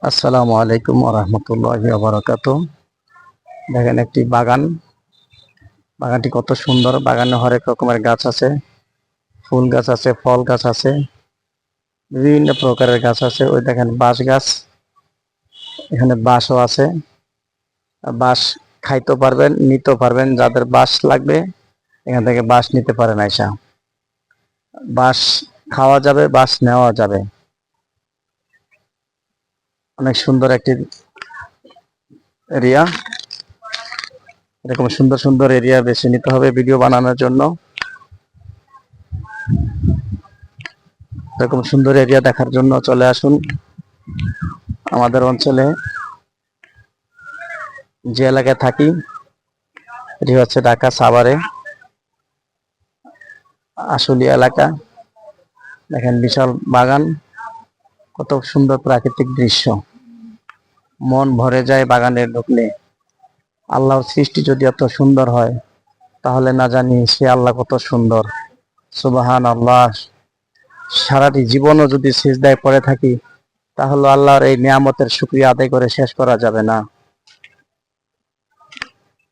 আসসালামু আলাইকুম ওয়া রাহমাতুল্লাহি ওয়া বারাকাতুহু। দেখেন একটি বাগান। বাগানটি কত সুন্দর। বাগানে হরেক রকমের গাছ আছে, ফুল গাছ আছে, ফল গাছ আছে, বিভিন্ন প্রকারের গাছ আছে। ওই দেখেন বাঁশ গাছ, এখানে বাঁশও আছে। বাঁশ খাইতেও পারবেন, নিতেও পারবেন। যাদের বাঁশ লাগবে এখান থেকে বাঁশ নিতে পারেন। আইসা বাঁশ খাওয়া যাবে, বাঁশ নেওয়া যাবে। অনেক সুন্দর একটি এরিয়া। এরকম সুন্দর সুন্দর এরিয়া বেছে নিতে হবে ভিডিও বানানোর জন্য। এরকম সুন্দর এরিয়া দেখার জন্য চলে আসুন আমাদের অঞ্চলে। যে এলাকায় থাকি এটি হচ্ছে ঢাকা সাভারে আশুলিয়া এলাকা। দেখেন বিশাল বাগান, কত সুন্দর প্রাকৃতিক দৃশ্য, মন ভরে যায় বাগানে ঢুকলে। আল্লাহর সৃষ্টি যদি এত সুন্দর হয় তাহলে না জানি সে আল্লাহ কত সুন্দর। সুবহান আল্লাহ। সারাটি জীবনও যদি সিজদায় পড়ে থাকি তাহলে আল্লাহর এই নিয়ামতের শুকরিয়া আদায় করে শেষ করা যাবে না।